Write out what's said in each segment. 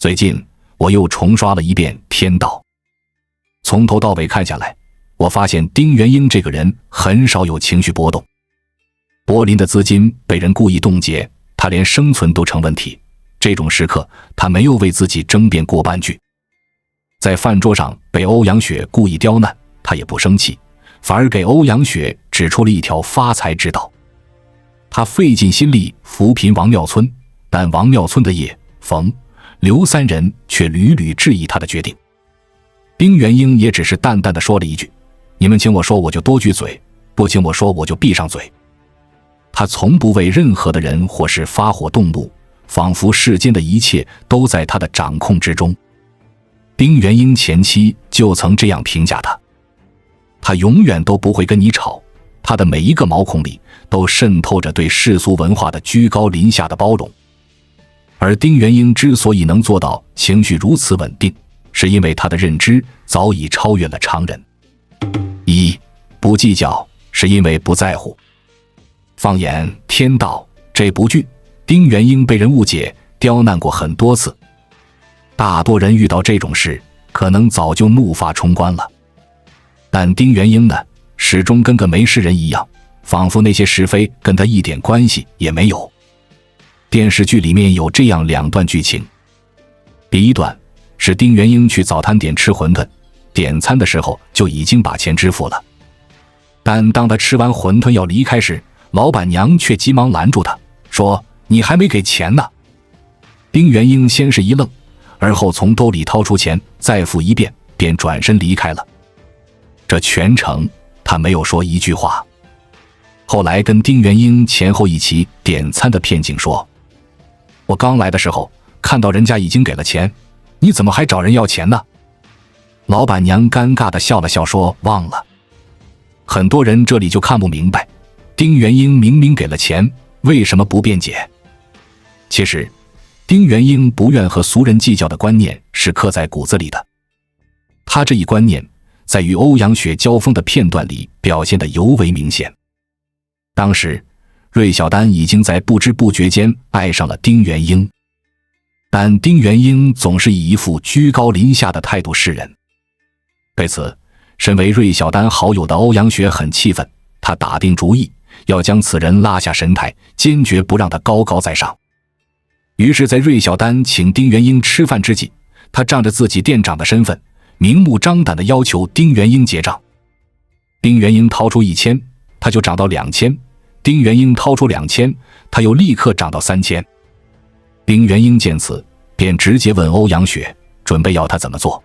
最近我又重刷了一遍《天道》，从头到尾看下来，我发现丁元英这个人很少有情绪波动。柏林的资金被人故意冻结，他连生存都成问题，这种时刻他没有为自己争辩过半句。在饭桌上被欧阳雪故意刁难，他也不生气，反而给欧阳雪指出了一条发财之道。他费尽心力扶贫王庙村，但王庙村的叶、冯、刘三人却屡屡质疑他的决定。丁元英也只是淡淡的说了一句：“你们请我说我就多句嘴，不请我说我就闭上嘴。”他从不为任何的人或是发火动怒，仿佛世间的一切都在他的掌控之中。丁元英前妻就曾这样评价他：他永远都不会跟你吵，他的每一个毛孔里都渗透着对世俗文化的居高临下的包容。而丁元英之所以能做到情绪如此稳定，是因为他的认知早已超越了常人。一、不计较，是因为不在乎。放眼《天道》这部剧，丁元英被人误解、刁难过很多次。大多人遇到这种事，可能早就怒发冲冠了。但丁元英呢，始终跟个没事人一样，仿佛那些是非跟他一点关系也没有。电视剧里面有这样2段剧情。第一段是丁元英去早餐店吃馄饨，点餐的时候就已经把钱支付了。但当他吃完馄饨要离开时，老板娘却急忙拦住他，说：“你还没给钱呢。”丁元英先是一愣，而后从兜里掏出钱再付一遍，便转身离开了。这全程他没有说一句话。后来跟丁元英前后一起点餐的片警说：“我刚来的时候看到人家已经给了钱，你怎么还找人要钱呢？”老板娘尴尬地笑了笑说：“忘了。”很多人这里就看不明白，丁元英明明给了钱，为什么不辩解？其实丁元英不愿和俗人计较的观念是刻在骨子里的。他这一观念在与欧阳雪交锋的片段里表现得尤为明显。当时芮小丹已经在不知不觉间爱上了丁元英，但丁元英总是以一副居高临下的态度示人。对此，身为芮小丹好友的欧阳雪很气愤，他打定主意要将此人拉下神台，坚决不让他高高在上。于是在芮小丹请丁元英吃饭之际，他仗着自己店长的身份，明目张胆地要求丁元英结账。丁元英掏出1000，他就涨到2000；丁元英掏出2000，他又立刻涨到3000。丁元英见此，便直接问欧阳雪，准备要他怎么做。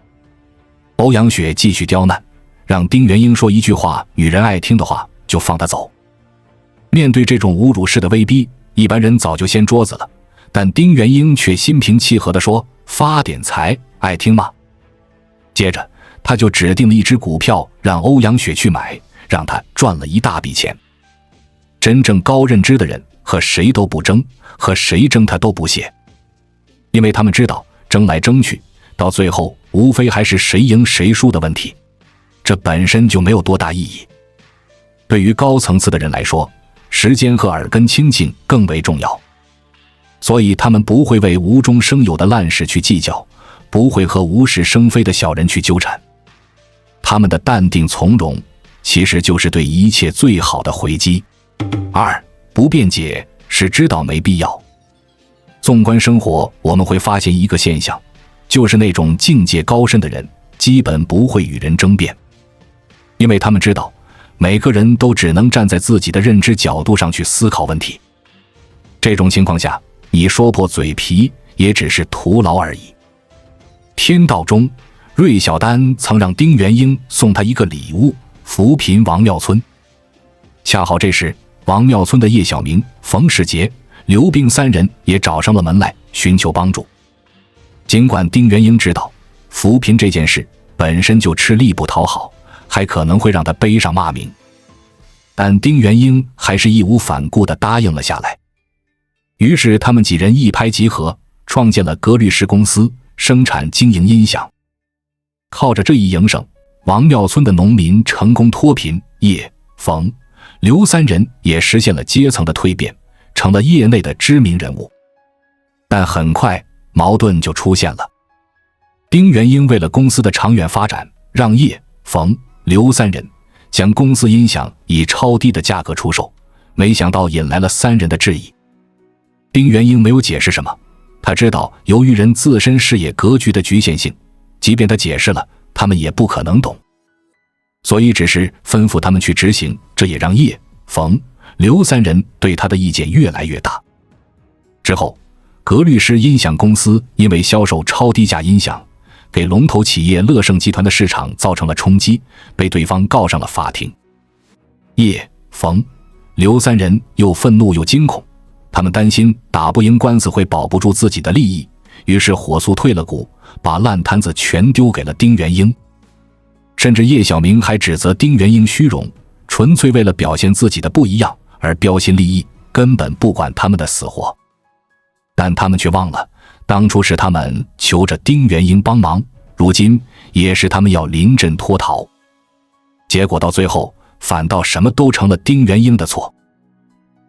欧阳雪继续刁难，让丁元英说一句话女人爱听的话，就放他走。面对这种侮辱式的威逼，一般人早就掀桌子了，但丁元英却心平气和地说：“发点财，爱听吗？”接着他就指定了一只股票让欧阳雪去买，让他赚了一大笔钱。真正高认知的人和谁都不争，和谁争他都不屑，因为他们知道争来争去，到最后无非还是谁赢谁输的问题，这本身就没有多大意义。对于高层次的人来说，时间和耳根清净更为重要，所以他们不会为无中生有的烂事去计较，不会和无事生非的小人去纠缠。他们的淡定从容，其实就是对一切最好的回击。2、不辩解，是知道没必要。纵观生活，我们会发现一个现象，就是那种境界高深的人基本不会与人争辩，因为他们知道每个人都只能站在自己的认知角度上去思考问题。这种情况下，你说破嘴皮也只是徒劳而已。天道中，芮小丹曾让丁元英送他一个礼物，扶贫王庙村。恰好这时王庙村的叶小明、冯世杰、刘冰3人也找上了门来寻求帮助。尽管丁元英知道扶贫这件事本身就吃力不讨好，还可能会让他背上骂名，但丁元英还是义无反顾地答应了下来。于是他们几人一拍即合，创建了格律诗公司，生产经营音响。靠着这一营生，王庙村的农民成功脱贫，叶、冯、刘3人也实现了阶层的蜕变，成了业内的知名人物。但很快，矛盾就出现了。丁元英为了公司的长远发展，让叶、冯、刘三人将公司音响以超低的价格出售，没想到引来了三人的质疑。丁元英没有解释什么，他知道由于人自身视野格局的局限性，即便他解释了，他们也不可能懂，所以只是吩咐他们去执行，这也让叶、冯、刘三人对他的意见越来越大。之后，格律诗音响公司因为销售超低价音响，给龙头企业乐盛集团的市场造成了冲击，被对方告上了法庭。叶、冯、刘三人又愤怒又惊恐，他们担心打不赢官司会保不住自己的利益，于是火速退了股，把烂摊子全丢给了丁元英。甚至叶晓明还指责丁元英虚荣，纯粹为了表现自己的不一样而标新立异，根本不管他们的死活。但他们却忘了，当初是他们求着丁元英帮忙，如今也是他们要临阵脱逃。结果到最后，反倒什么都成了丁元英的错。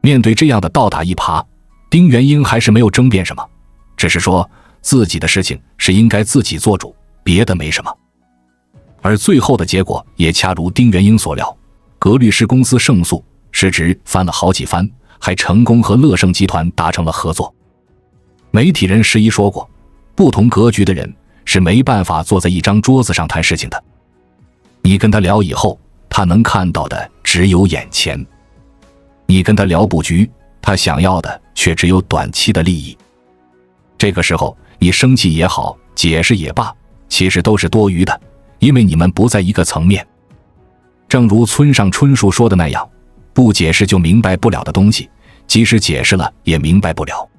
面对这样的倒打一耙，丁元英还是没有争辩什么，只是说自己的事情是应该自己做主，别的没什么。而最后的结果也恰如丁元英所料，格律诗公司胜诉，市值翻了好几番，还成功和乐盛集团达成了合作。媒体人时宜说过，不同格局的人是没办法坐在一张桌子上谈事情的。你跟他聊以后，他能看到的只有眼前；你跟他聊布局，他想要的却只有短期的利益。这个时候，你生气也好，解释也罢，其实都是多余的，因为你们不在一个层面。正如村上春树说的那样，不解释就明白不了的东西，即使解释了也明白不了。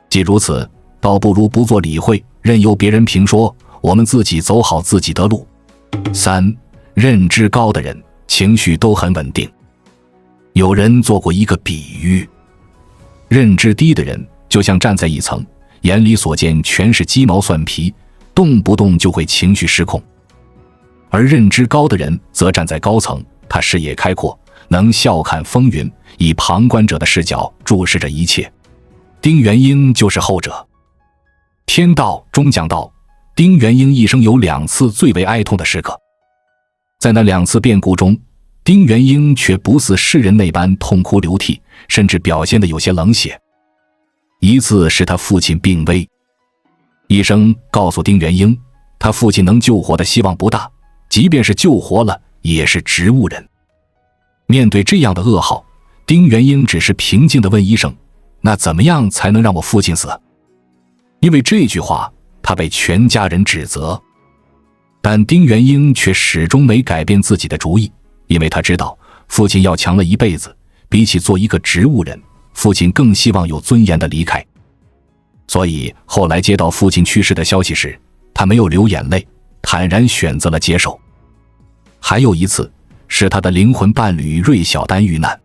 既如此，倒不如不做理会，任由别人评说，我们自己走好自己的路。3. 认知高的人情绪都很稳定。有人做过一个比喻，认知低的人就像站在一层，眼里所见全是鸡毛蒜皮，动不动就会情绪失控。而认知高的人则站在高层，他视野开阔，能笑看风云，以旁观者的视角注视着一切。丁元英就是后者。天道中讲到，丁元英一生有2次最为哀痛的时刻，在那2次变故中，丁元英却不似世人那般痛哭流涕，甚至表现得有些冷血。一次是他父亲病危，医生告诉丁元英，他父亲能救活的希望不大，即便是救活了，也是植物人。面对这样的噩耗，丁元英只是平静地问医生，那怎么样才能让我父亲死？因为这句话，他被全家人指责。但丁元英却始终没改变自己的主意，因为他知道父亲要强了一辈子，比起做一个植物人，父亲更希望有尊严的离开。所以后来接到父亲去世的消息时，他没有流眼泪，坦然选择了接受。还有一次是他的灵魂伴侣芮小丹遇难。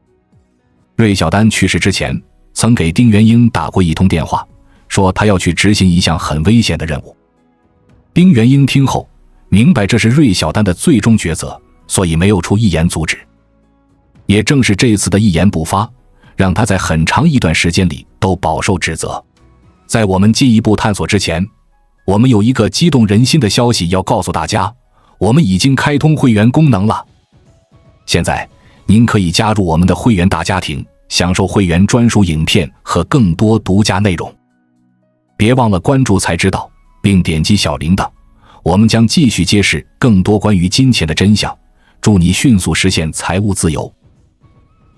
芮小丹去世之前曾给丁元英打过一通电话，说他要去执行一项很危险的任务。丁元英听后明白这是芮小丹的最终抉择，所以没有出一言阻止。也正是这次的一言不发，让他在很长一段时间里都饱受指责。在我们进一步探索之前，我们有一个激动人心的消息要告诉大家，我们已经开通会员功能了。现在您可以加入我们的会员大家庭，享受会员专属影片和更多独家内容。别忘了关注才知道，并点击小铃铛，我们将继续揭示更多关于金钱的真相，祝你迅速实现财务自由。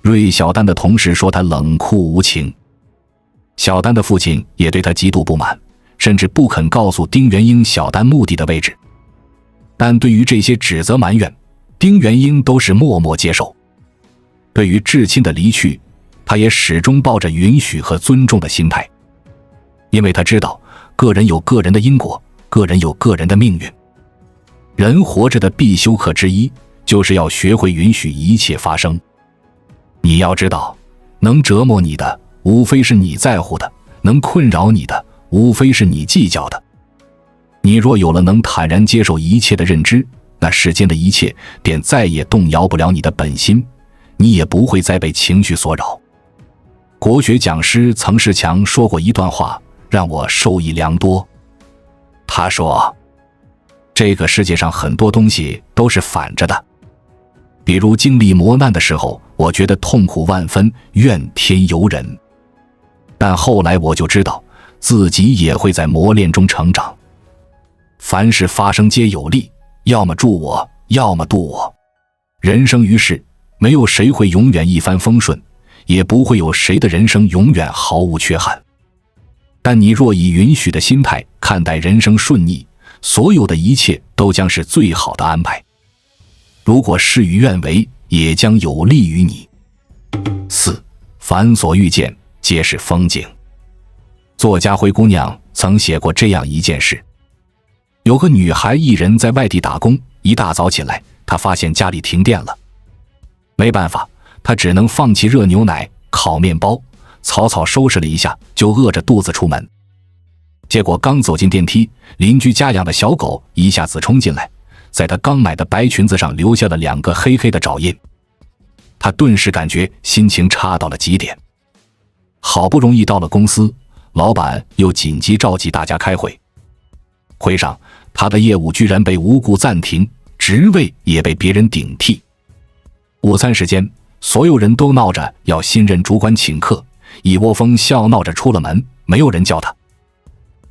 芮小丹的同事说他冷酷无情，小丹的父亲也对他极度不满，甚至不肯告诉丁元英小丹墓地的位置。但对于这些指责埋怨，丁元英都是默默接受。对于至亲的离去，他也始终抱着允许和尊重的心态，因为他知道个人有个人的因果，个人有个人的命运。人活着的必修课之一，就是要学会允许一切发生。你要知道，能折磨你的无非是你在乎的，能困扰你的无非是你计较的。你若有了能坦然接受一切的认知，那世间的一切便再也动摇不了你的本心，你也不会再被情绪所扰。国学讲师曾仕强说过一段话，让我受益良多。他说，这个世界上很多东西都是反着的，比如经历磨难的时候，我觉得痛苦万分，怨天尤人，但后来我就知道自己也会在磨练中成长。凡事发生皆有利，要么助我，要么渡我。人生于世，没有谁会永远一帆风顺，也不会有谁的人生永远毫无缺憾。但你若以允许的心态看待人生顺逆，所有的一切都将是最好的安排。如果事与愿违，也将有利于你。4. 凡所遇见，皆是风景。作家灰姑娘曾写过这样一件事：有个女孩一人在外地打工，一大早起来，她发现家里停电了。没办法，她只能放弃热牛奶、烤面包，草草收拾了一下，就饿着肚子出门。结果刚走进电梯，邻居家养的小狗一下子冲进来，在她刚买的白裙子上留下了2个黑黑的爪印。她顿时感觉心情差到了极点。好不容易到了公司，老板又紧急召集大家开会。会上，他的业务居然被无故暂停，职位也被别人顶替。午餐时间，所有人都闹着要新任主管请客，一窝蜂笑闹着出了门，没有人叫他。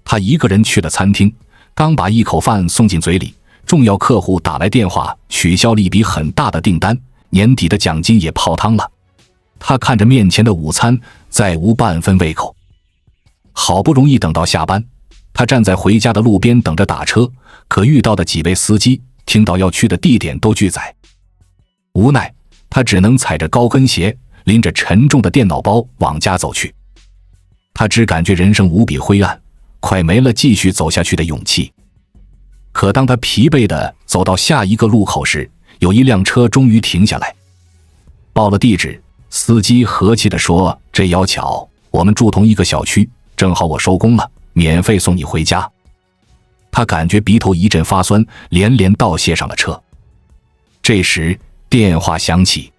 他一个人去了餐厅，刚把一口饭送进嘴里，重要客户打来电话，取消了一笔很大的订单，年底的奖金也泡汤了。他看着面前的午餐，再无半分胃口。好不容易等到下班，他站在回家的路边等着打车，可遇到的几位司机听到要去的地点都拒载。无奈，他只能踩着高跟鞋，拎着沉重的电脑包往家走去。他只感觉人生无比灰暗，快没了继续走下去的勇气。可当他疲惫地走到下一个路口时，有一辆车终于停下来。报了地址，司机和气地说：“这要巧，我们住同一个小区，正好我收工了，免费送你回家。”他感觉鼻头一阵发酸，连连道谢上了车。这时电话响起，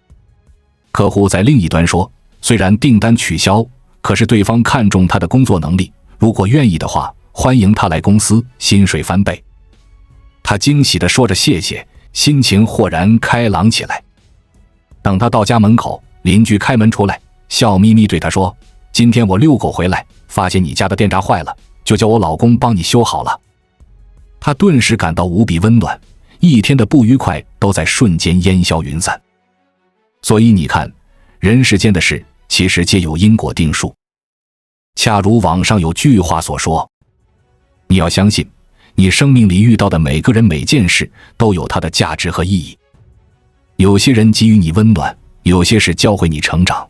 客户在另一端说，虽然订单取消，可是对方看中他的工作能力，如果愿意的话，欢迎他来公司，薪水翻倍。他惊喜地说着谢谢，心情豁然开朗起来。等他到家门口，邻居开门出来，笑眯眯对他说：“今天我遛狗回来，发现你家的电闸坏了，就叫我老公帮你修好了。”他顿时感到无比温暖，一天的不愉快都在瞬间烟消云散。所以你看，人世间的事其实皆有因果定数。恰如网上有句话所说，你要相信，你生命里遇到的每个人每件事都有它的价值和意义。有些人给予你温暖，有些事教会你成长，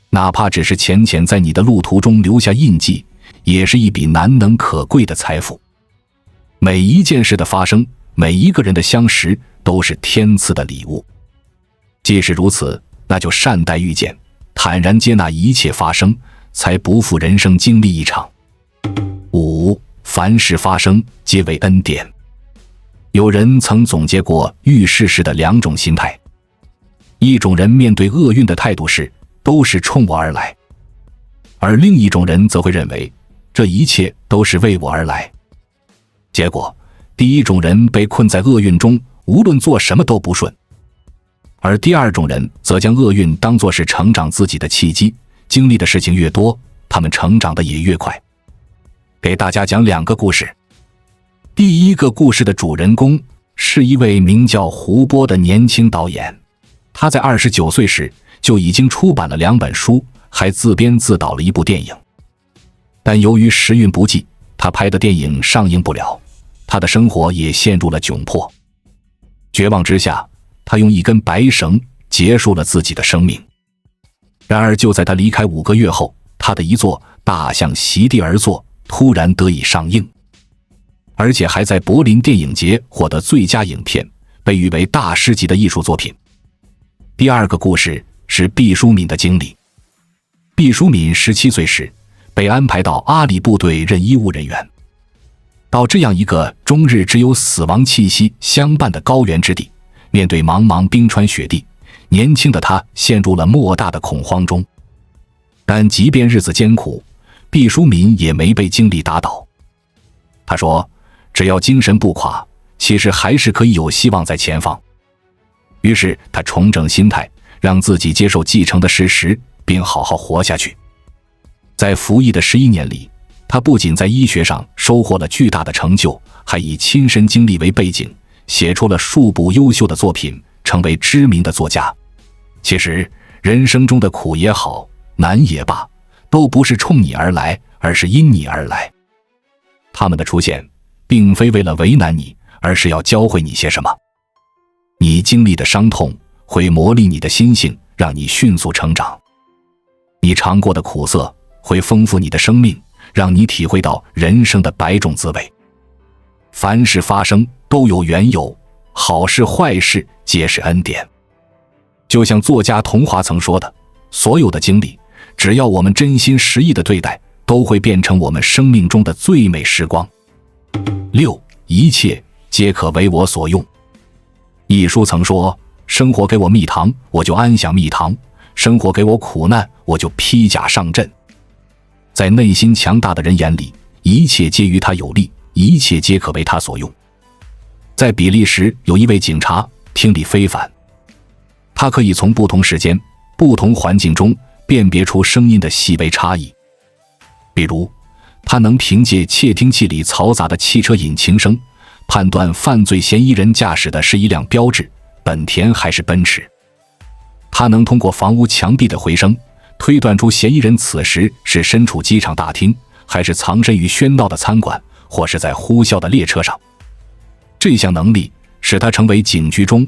哪怕只是浅浅在你的路途中留下印记，也是一笔难能可贵的财富。每一件事的发生，每一个人的相识，都是天赐的礼物。既是如此，那就善待遇见，坦然接纳一切发生，才不负人生经历一场。5. 凡事发生，皆为恩典。有人曾总结过遇事时的2种心态，一种人面对厄运的态度是都是冲我而来，而另一种人则会认为这一切都是为我而来。结果，第一种人被困在厄运中，无论做什么都不顺，而第二种人则将厄运当作是成长自己的契机，经历的事情越多，他们成长的也越快。给大家讲2个故事。第一个故事的主人公是一位名叫胡波的年轻导演，他在29岁时就已经出版了2本书，还自编自导了一部电影。但由于时运不济，他拍的电影上映不了，他的生活也陷入了窘迫。绝望之下，他用一根白绳结束了自己的生命。然而就在他离开5个月后，他的一作《大象席地而坐》突然得以上映，而且还在柏林电影节获得最佳影片，被誉为大师级的艺术作品。第2个故事是毕淑敏的经历。毕淑敏17岁时被安排到阿里部队任医务人员。到这样一个终日只有死亡气息相伴的高原之地，面对茫茫冰川雪地，年轻的他陷入了莫大的恐慌中。但即便日子艰苦，毕淑敏也没被经历打倒。他说，只要精神不垮，其实还是可以有希望在前方。于是他重整心态，让自己接受继承的事实，并好好活下去。在服役的11年里，他不仅在医学上收获了巨大的成就，还以亲身经历为背景，写出了数部优秀的作品，成为知名的作家。其实人生中的苦也好，难也罢，都不是冲你而来，而是因你而来。他们的出现并非为了为难你，而是要教会你些什么。你经历的伤痛会磨砺你的心性，让你迅速成长。你尝过的苦涩会丰富你的生命，让你体会到人生的百种滋味。凡事发生都有缘由，好事坏事皆是恩典。就像作家桐华曾说的，所有的经历，只要我们真心实意地对待，都会变成我们生命中的最美时光。6. 一切皆可为我所用。一书曾说，生活给我蜜糖，我就安享蜜糖；生活给我苦难，我就披甲上阵。在内心强大的人眼里，一切皆于他有利，一切皆可为他所用。在比利时有一位警察，听力非凡，他可以从不同时间、不同环境中辨别出声音的细微差异。比如，他能凭借窃听器里嘈杂的汽车引擎声，判断犯罪嫌疑人驾驶的是一辆标致、本田还是奔驰。他能通过房屋墙壁的回声，推断出嫌疑人此时是身处机场大厅，还是藏身于喧闹的餐馆，或是在呼啸的列车上。这项能力使他成为警局中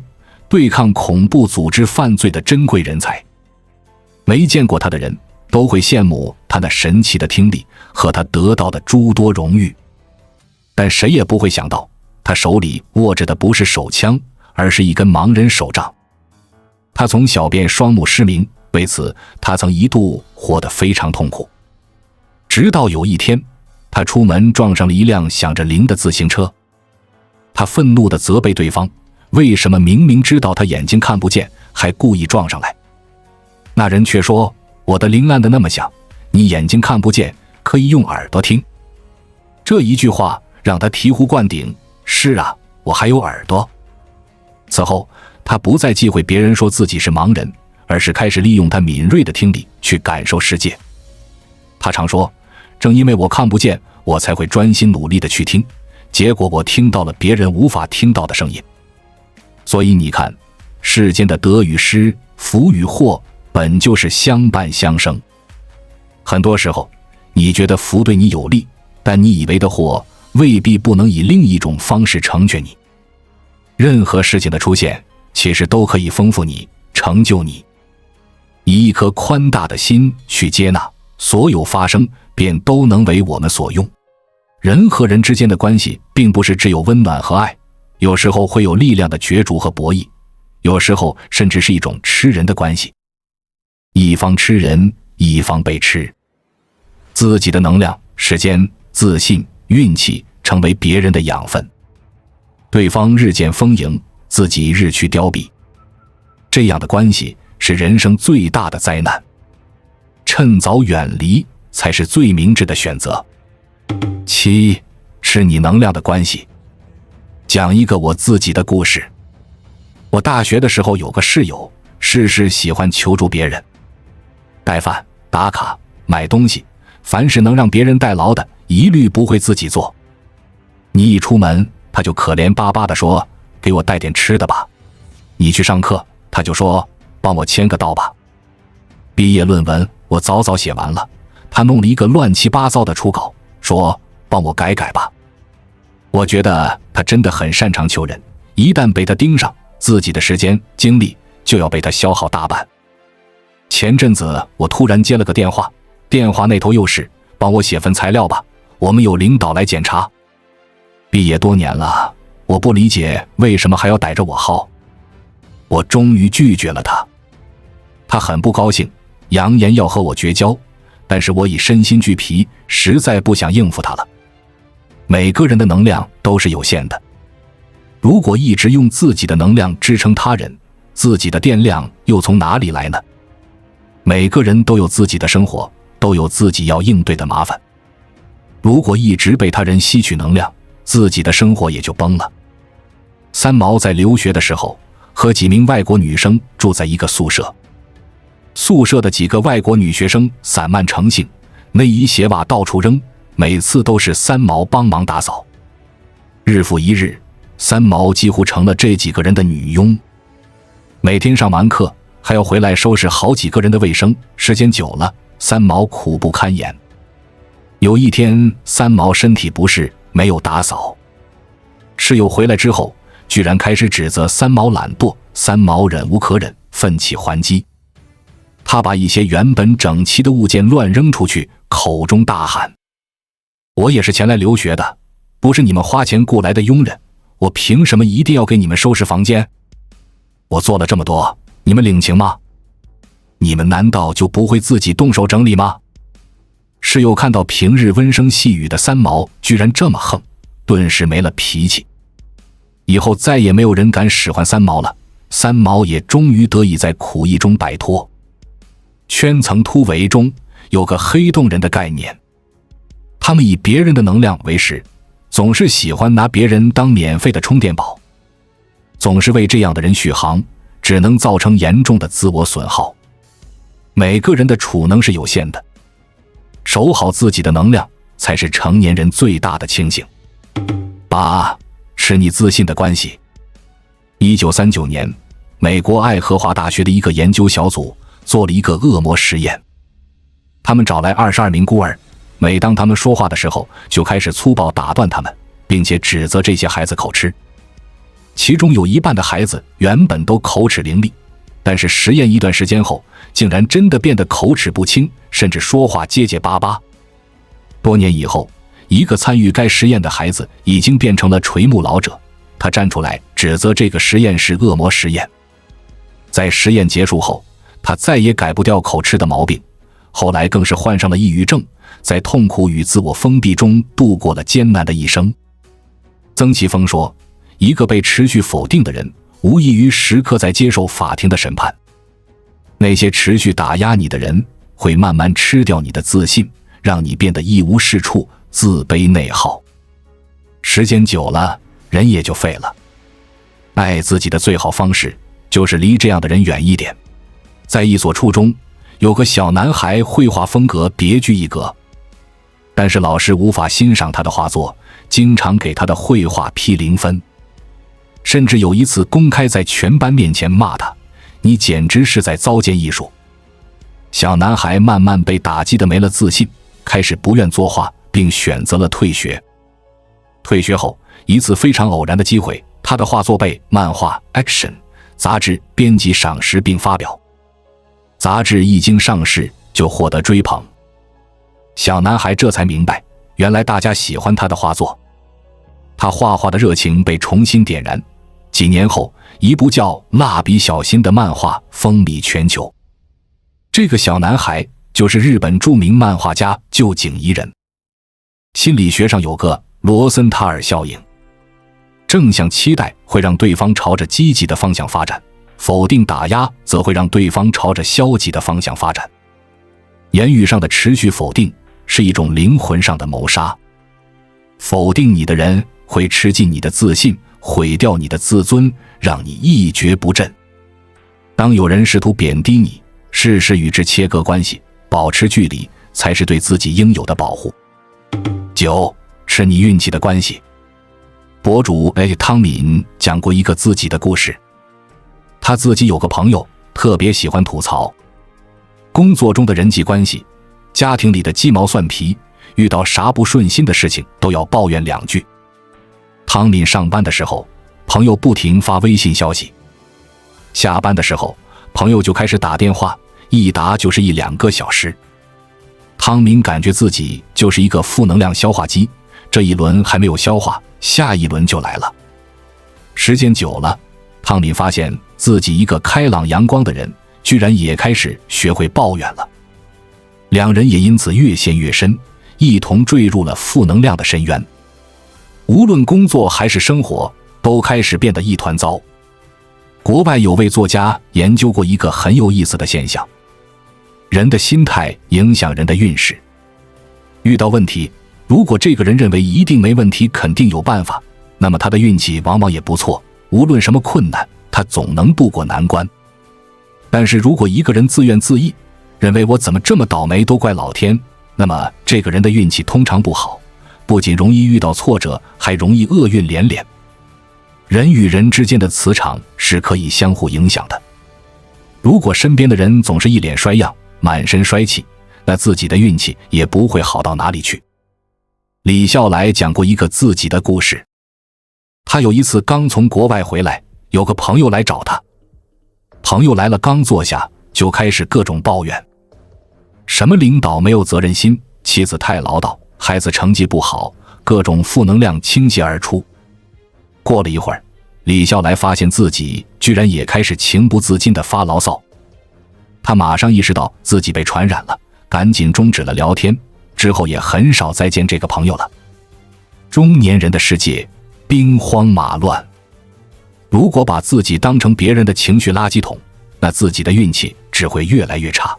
对抗恐怖组织犯罪的珍贵人才。没见过他的人都会羡慕他那神奇的听力和他得到的诸多荣誉，但谁也不会想到，他手里握着的不是手枪，而是一根盲人手杖。他从小便双目失明，为此他曾一度活得非常痛苦。直到有一天，他出门撞上了一辆响着铃的自行车。他愤怒地责备对方，为什么明明知道他眼睛看不见，还故意撞上来。那人却说，我的铃按得那么响，你眼睛看不见，可以用耳朵听。这一句话让他醍醐灌顶，是啊，我还有耳朵。此后他不再忌讳别人说自己是盲人，而是开始利用他敏锐的听力去感受世界。他常说，正因为我看不见，我才会专心努力地去听，结果我听到了别人无法听到的声音。所以你看，世间的得与失，福与祸，本就是相伴相生。很多时候你觉得福对你有利，但你以为的祸未必不能以另一种方式成全你。任何事情的出现，其实都可以丰富你，成就你。以一颗宽大的心去接纳，所有发生便都能为我们所用。人和人之间的关系并不是只有温暖和爱，有时候会有力量的角逐和博弈，有时候甚至是一种吃人的关系。一方吃人，一方被吃。自己的能量、时间、自信、运气成为别人的养分，对方日渐丰盈，自己日趋凋敝。这样的关系是人生最大的灾难，趁早远离才是最明智的选择。7. 吃你能量的关系。讲一个我自己的故事。我大学的时候有个室友，事事喜欢求助别人，带饭、打卡、买东西，凡是能让别人代劳的，一律不会自己做。你一出门，他就可怜巴巴地说，给我带点吃的吧。你去上课，他就说，帮我签个到吧。毕业论文我早早写完了，他弄了一个乱七八糟的初稿，说帮我改改吧。我觉得他真的很擅长求人，一旦被他盯上，自己的时间精力就要被他消耗大半。前阵子我突然接了个电话，电话那头又是，帮我写份材料吧，我们有领导来检查。毕业多年了，我不理解为什么还要逮着我薅。我终于拒绝了他。他很不高兴，扬言要和我绝交，但是我已身心俱疲，实在不想应付他了。每个人的能量都是有限的，如果一直用自己的能量支撑他人，自己的电量又从哪里来呢？每个人都有自己的生活，都有自己要应对的麻烦。如果一直被他人吸取能量，自己的生活也就崩了。三毛在留学的时候，和几名外国女生住在一个宿舍。宿舍的几个外国女学生散漫成性，内衣鞋袜到处扔，每次都是三毛帮忙打扫。日复一日，三毛几乎成了这几个人的女佣。每天上完课还要回来收拾好几个人的卫生，时间久了，三毛苦不堪言。有一天，三毛身体不适，没有打扫。室友回来之后，居然开始指责三毛懒惰，三毛忍无可忍，奋起还击。他把一些原本整齐的物件乱扔出去，口中大喊：我也是前来留学的，不是你们花钱雇来的佣人，我凭什么一定要给你们收拾房间？我做了这么多，你们领情吗？你们难道就不会自己动手整理吗？室友看到平日温声细语的三毛居然这么横，顿时没了脾气。以后再也没有人敢使唤三毛了，三毛也终于得以在苦役中摆脱。圈层突围中有个黑洞人的概念，他们以别人的能量为食，总是喜欢拿别人当免费的充电宝，总是为这样的人续航，只能造成严重的自我损耗。每个人的储能是有限的，守好自己的能量才是成年人最大的清醒。8. 是你自信的关系。1939年，美国爱荷华大学的一个研究小组做了一个恶魔实验。他们找来22名孤儿，每当他们说话的时候，就开始粗暴打断他们，并且指责这些孩子口吃。其中有一半的孩子原本都口齿伶俐，但是实验一段时间后，竟然真的变得口齿不清，甚至说话结结巴巴。多年以后，一个参与该实验的孩子已经变成了垂暮老者，他站出来指责这个实验是恶魔实验。在实验结束后，他再也改不掉口吃的毛病，后来更是患上了抑郁症，在痛苦与自我封闭中度过了艰难的一生。曾奇峰说，一个被持续否定的人，无异于时刻在接受法庭的审判。那些持续打压你的人，会慢慢吃掉你的自信，让你变得一无是处，自卑内耗。时间久了，人也就废了。爱自己的最好方式，就是离这样的人远一点。在一所初中，有个小男孩绘画风格别具一格，但是老师无法欣赏他的画作，经常给他的绘画批0分，甚至有一次公开在全班面前骂他：你简直是在糟践艺术。小男孩慢慢被打击得没了自信，开始不愿作画，并选择了退学。退学后，一次非常偶然的机会，他的画作被《漫画 Action》杂志编辑赏识并发表。杂志一经上市就获得追捧，小男孩这才明白，原来大家喜欢他的画作。他画画的热情被重新点燃。几年后，一部叫《蜡笔小新》的漫画风靡全球。这个小男孩就是日本著名漫画家臼井仪人。心理学上有个罗森塔尔效应，正向期待会让对方朝着积极的方向发展，否定打压则会让对方朝着消极的方向发展。言语上的持续否定是一种灵魂上的谋杀。否定你的人会吃尽你的自信，毁掉你的自尊，让你一蹶不振。当有人试图贬低你，适时与之切割关系，保持距离，才是对自己应有的保护。9. 是你运气的关系。博主汤敏讲过一个自己的故事。他自己有个朋友特别喜欢吐槽工作中的人际关系，家庭里的鸡毛蒜皮，遇到啥不顺心的事情都要抱怨2句。汤敏上班的时候，朋友不停发微信消息，下班的时候，朋友就开始打电话，一打就是1-2个小时。汤敏感觉自己就是一个负能量消化机，这一轮还没有消化，下一轮就来了。时间久了，汤敏发现自己一个开朗阳光的人，居然也开始学会抱怨了。2人也因此越陷越深，一同坠入了负能量的深渊。无论工作还是生活，都开始变得一团糟。国外有位作家研究过一个很有意思的现象，人的心态影响人的运势。遇到问题，如果这个人认为一定没问题，肯定有办法，那么他的运气往往也不错，无论什么困难，他总能渡过难关。但是如果一个人自怨自艾，认为我怎么这么倒霉都怪老天，那么这个人的运气通常不好，不仅容易遇到挫折，还容易厄运连连。人与人之间的磁场是可以相互影响的。如果身边的人总是一脸衰样，满身衰气，那自己的运气也不会好到哪里去。李笑来讲过一个自己的故事。他有一次刚从国外回来，有个朋友来找他。朋友来了，刚坐下就开始各种抱怨，什么领导没有责任心，妻子太唠叨，孩子成绩不好，各种负能量倾泻而出。过了一会儿，李笑来发现自己居然也开始情不自禁地发牢骚。他马上意识到自己被传染了，赶紧终止了聊天，之后也很少再见这个朋友了。中年人的世界兵荒马乱，如果把自己当成别人的情绪垃圾桶，那自己的运气只会越来越差。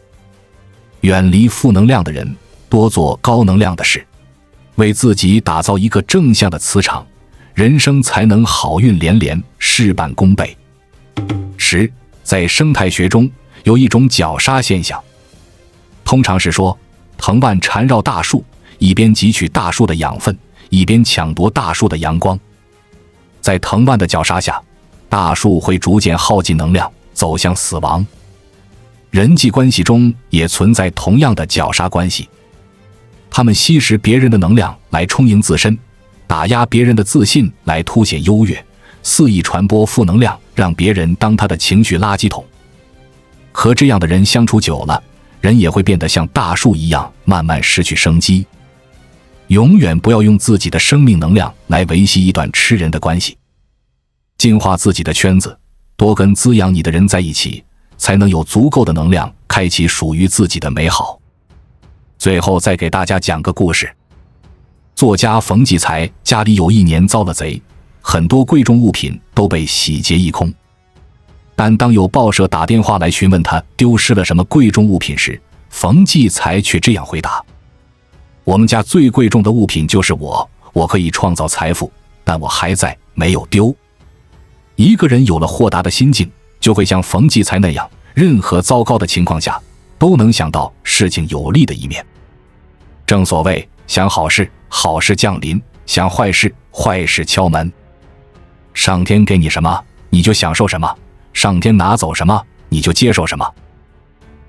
远离负能量的人，多做高能量的事，为自己打造一个正向的磁场，人生才能好运连连，事半功倍。10. 在生态学中有一种绞杀现象，通常是说藤蔓缠绕大树，一边汲取大树的养分，一边抢夺大树的阳光。在藤蔓的绞杀下，大树会逐渐耗尽能量，走向死亡。人际关系中也存在同样的绞杀关系，他们吸食别人的能量来充盈自身，打压别人的自信来凸显优越，肆意传播负能量，让别人当他的情绪垃圾桶。和这样的人相处久了，人也会变得像大树一样，慢慢失去生机。永远不要用自己的生命能量来维系一段吃人的关系，净化自己的圈子，多跟滋养你的人在一起，才能有足够的能量开启属于自己的美好。最后再给大家讲个故事。作家冯骥才家里有一年遭了贼，很多贵重物品都被洗劫一空。但当有报社打电话来询问他丢失了什么贵重物品时，冯骥才却这样回答：我们家最贵重的物品就是我可以创造财富，但我还在，没有丢。一个人有了豁达的心境，就会像冯骥才那样，任何糟糕的情况下都能想到事情有利的一面。正所谓想好事，好事降临；想坏事，坏事敲门。上天给你什么，你就享受什么；上天拿走什么，你就接受什么。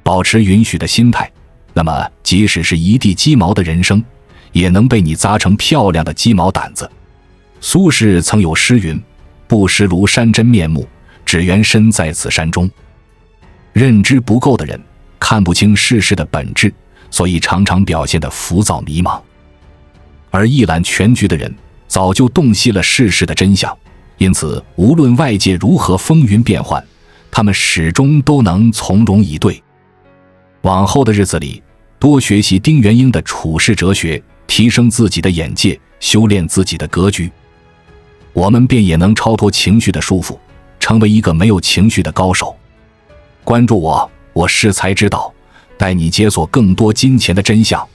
保持允许的心态，那么即使是一地鸡毛的人生，也能被你砸成漂亮的鸡毛掸子。苏轼曾有诗云：不识庐山真面目，只缘身在此山中。认知不够的人看不清世事的本质，所以常常表现得浮躁迷茫。而一览全局的人早就洞悉了世事的真相，因此无论外界如何风云变幻，他们始终都能从容以对。往后的日子里，多学习丁元英的处世哲学，提升自己的眼界，修炼自己的格局，我们便也能超脱情绪的束缚，成为一个没有情绪的高手。关注我，我识才之道，带你解锁更多金钱的真相。